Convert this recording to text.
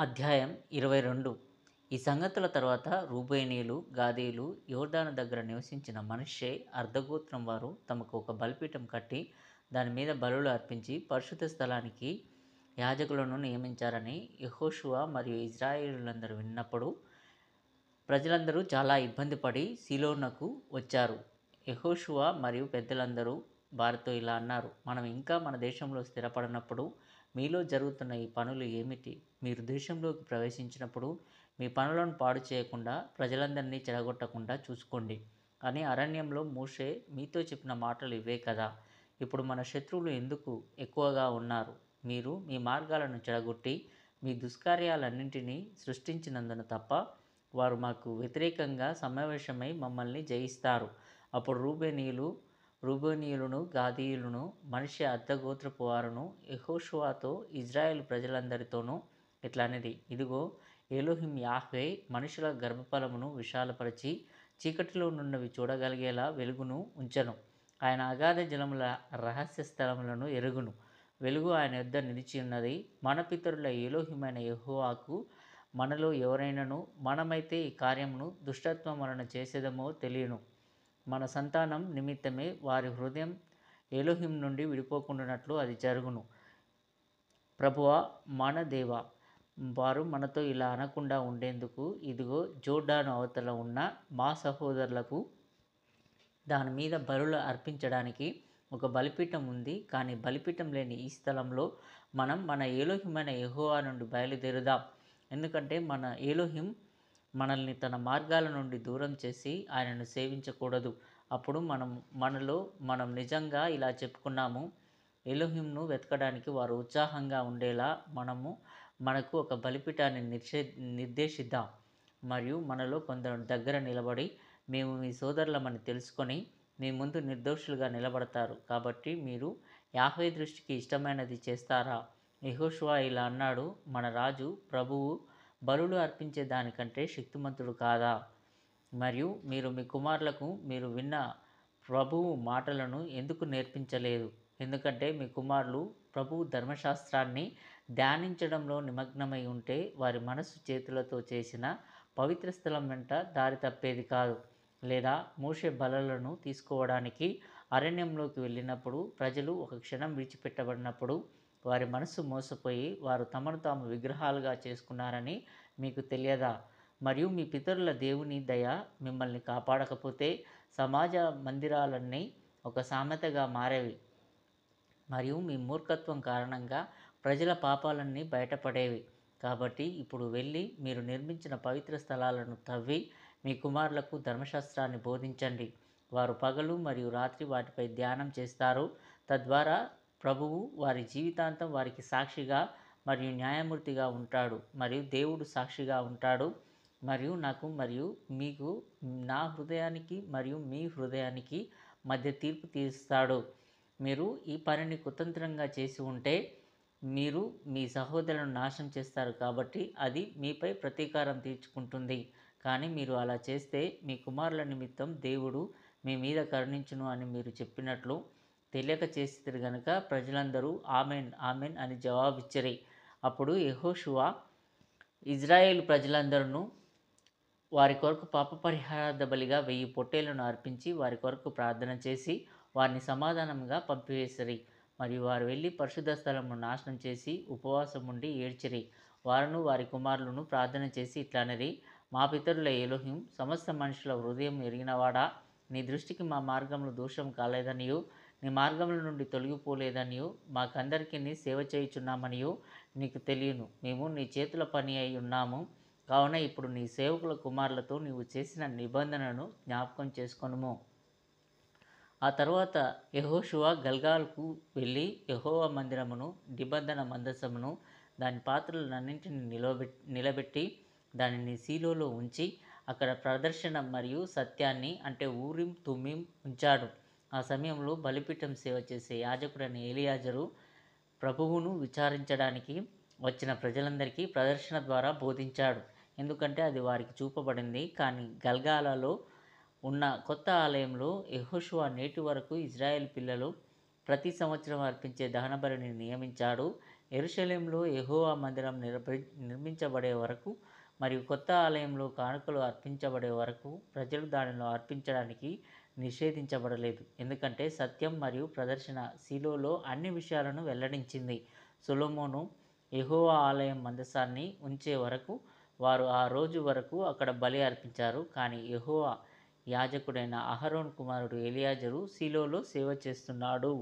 అధ్యాయం 22. ఈ సంగతుల తర్వాత రూబేనీయులు, గాదీయులు యోర్దాను దగ్గర నివసించిన మనష్షే అర్ధగోత్రం వారు తమకు ఒక బలిపీఠం కట్టి దాని మీద బలులు అర్పించి పరిశుద్ధ స్థలానికి యాజకులను నియమించారని యెహోషువ మరియు ఇశ్రాయేలీయులందరూ విన్నప్పుడు ప్రజలందరూ చాలా ఇబ్బంది పడి షిలోనుకు వచ్చారు. యెహోషువ మరియు పెద్దలందరూ వారితో ఇలా అన్నారు, మనం ఇంకా మన దేశంలో స్థిరపడనప్పుడు మీలో జరుగుతున్న ఈ పనులు ఏమిటి? మీరు దేశంలోకి ప్రవేశించినప్పుడు మీ పనులను పాడు చేయకుండా ప్రజలందరినీ చెడగొట్టకుండా చూసుకోండి అని అరణ్యంలో మోషే మీతో చెప్పిన మాటలు ఇవే కదా. ఇప్పుడు మన శత్రువులు ఎందుకు ఎక్కువగా ఉన్నారు? మీరు మీ మార్గాలను చెడగొట్టి మీ దుష్కార్యాలన్నింటినీ సృష్టించినందున తప్ప వారు మాకు వ్యతిరేకంగా సమావేశమై మమ్మల్ని జయిస్తారు. అప్పుడు రూబేనీయులను, గాదీయులను, మనష్షే అర్ధగోత్రపు వారును యెహోషువతో ఇశ్రాయేలు ప్రజలందరితోనూ ఇట్లా అనేది, ఇదిగో, ఎలోహిం యాహ్వే మనుషుల గర్భఫలమును విశాలపరచి చీకటిలో నున్నవి చూడగలిగేలా వెలుగును ఉంచెను. ఆయన అగాధ జలముల రహస్య స్థలములను ఎరుగును. వెలుగు ఆయన యొద్ద నిలిచి ఉన్నది. మన పితరుల ఎలోహిమైన యెహోవాకు మనలో ఎవరైనాను మనమైతే ఈ కార్యమును దుష్టత్వం వలన చేసేదమో తెలియను. మన సంతానం నిమిత్తమే వారి హృదయం ఎలోహిం నుండి విడిపోకుండానట్లు అది జరుగును. ప్రభువా, మన దేవా, వారు మనతో ఇలా అనకుండా ఉండేందుకు ఇదిగో, జోర్డాను అవతల ఉన్న మా సహోదరులకు దాని మీద బలులు అర్పించడానికి ఒక బలిపీఠం ఉంది. కానీ బలిపీఠం లేని ఈ స్థలంలో మనం మన ఎలోహిమైన యెహోవా నుండి బయలుదేరుదాం. ఎందుకంటే మన ఎలోహిం మనల్ని తన మార్గాల నుండి దూరం చేసి ఆయనను సేవించకూడదు. అప్పుడు మనం నిజంగా ఇలా చెప్పుకున్నాము, ఎలోహింను వెతకడానికి వారు ఉత్సాహంగా ఉండేలా మనకు ఒక బలిపీఠాన్ని నిర్దేశిద్దాం. మరియు మనలో కొందరు దగ్గర నిలబడి మేము మీ సోదరులమని తెలుసుకొని మీ ముందు నిర్దోషులుగా నిలబడతారు. కాబట్టి మీరు యాహ్వే దృష్టికి ఇష్టమైనది చేస్తారా? యెహోషువ ఇలా అన్నాడు, మన రాజు ప్రభువు బలులు అర్పించే దానికంటే శక్తిమంతుడు కాదా? మరియు మీరు మీ కుమారులకు మీరు విన్న ప్రభువు మాటలను ఎందుకు నేర్పించలేదు? ఎందుకంటే మీ కుమారులు ప్రభువు ధర్మశాస్త్రాన్ని ధ్యానించడంలో నిమగ్నమై ఉంటే వారి మనస్సు చేతులతో చేసిన పవిత్ర స్థలం వెంట దారి తప్పేది కాదు. లేదా మోషే బలులను తీసుకోవడానికి అరణ్యంలోకి వెళ్ళినప్పుడు ప్రజలు ఒక క్షణం విడిచిపెట్టబడినప్పుడు వారి మనస్సు మోసపోయి వారు తమను తాము విగ్రహాలుగా చేసుకున్నారని మీకు తెలియదా? మరియు మీ పితరుల దేవుని దయ మిమ్మల్ని కాపాడకపోతే సమాజ మందిరాలన్నీ ఒక సామెతగా మారేవి మరియు మీ మూర్ఖత్వం కారణంగా ప్రజల పాపాలన్నీ బయటపడేవి. కాబట్టి ఇప్పుడు వెళ్ళి మీరు నిర్మించిన పవిత్ర స్థలాలను తవ్వి మీ కుమారులకు ధర్మశాస్త్రాన్ని బోధించండి. వారు పగలు మరియు రాత్రి వాటిపై ధ్యానం చేస్తారు. తద్వారా ప్రభువు వారి జీవితాంతం వారికి సాక్షిగా మరియు న్యాయమూర్తిగా ఉంటాడు. మరియు దేవుడు సాక్షిగా ఉంటాడు మరియు నాకు మరియు మీకు, నా హృదయానికి మరియు మీ హృదయానికి మధ్య తీర్పు తీరుస్తాడు. మీరు ఈ పనిని కుతంత్రంగా చేసి ఉంటే మీరు మీ సహోదరులను నాశనం చేస్తారు. కాబట్టి అది మీపై ప్రతీకారం తీర్చుకుంటుంది. కానీ మీరు అలా చేస్తే మీ కుమారుల నిమిత్తం దేవుడు మీ మీద కరుణించును అని మీరు చెప్పినట్లు తెలియక చేసితిరి గనుక ప్రజలందరూ ఆమెన్, ఆమెన్ అని జవాబిచ్చిరి. అప్పుడు యెహోషువ ఇశ్రాయేలు ప్రజలందరూ వారి కొరకు పాపపరిహారార్థ బలిగా 1000 పొట్టేళ్లను అర్పించి వారి కొరకు ప్రార్థన చేసి వారిని సమాధానంగా పంపివేసిరి. మరియు వారు వెళ్ళి పరిశుద్ధ స్థలమును నాశనం చేసి ఉపవాసం ఉండి ఏడ్చిరి. వారును వారి కుమారులను ప్రార్థన చేసి ఇట్లనిరి, మా పితరుల ఎలోహిం సమస్త మనుషుల హృదయం ఎరిగినవాడా, నీ దృష్టికి మా మార్గములు దోషం కాలేదనియు నీ మార్గముల నుండి తొలగిపోలేదనియు మాకందరికీ సేవ చేయుచున్నామనియు నీకు తెలియను. మేము నీ చేతుల పని అయి ఉన్నాము. కావున ఇప్పుడు నీ సేవకుల కుమారులతో నీవు చేసిన నిబంధనను జ్ఞాపకం చేసుకొనుము. ఆ తరువాత యెహోషువ గల్గాలుకు వెళ్ళి యెహోవా మందిరమును, నిబంధన మందసమును, దాని పాత్రలన్నింటినీ నిలబెట్టి దానిని షీలోలో ఉంచి అక్కడ ప్రదర్శన మరియు సత్యాన్ని అంటే ఊరిం తుమ్మీం ఉంచాడు. ఆ సమయంలో బలిపీఠం సేవ చేసే యాజకుడైన ఎలియాజరు ప్రభువును విచారించడానికి వచ్చిన ప్రజలందరికీ ప్రదర్శన ద్వారా బోధించాడు. ఎందుకంటే అది వారికి చూపబడింది. కానీ గల్గాలలో ఉన్న కొత్త ఆలయంలో యెహోషువ నేటి వరకు ఇశ్రాయేలు పిల్లలు ప్రతి సంవత్సరం అర్పించే దహనబలిని నియమించాడు. యెరూషలేములో యెహోవా మందిరం నిర్మించబడే వరకు మరియు కొత్త ఆలయంలో కానుకలు అర్పించబడే వరకు ప్రజలు దానిలో అర్పించడానికి నిషేధించబడలేదు. ఎందుకంటే సత్యం మరియు ప్రదర్శన షిలోలో అన్ని విషయాలను వెల్లడించింది. సొలొమోను యెహోవా ఆలయం మందసాన్ని ఉంచే వరకు వారు ఆ రోజు వరకు అక్కడ బలి అర్పించారు. కానీ యెహోవా యాజకుడైన అహరోను కుమారుడు ఎలియాజరు షిలోలో సేవ చేస్తున్నాడు.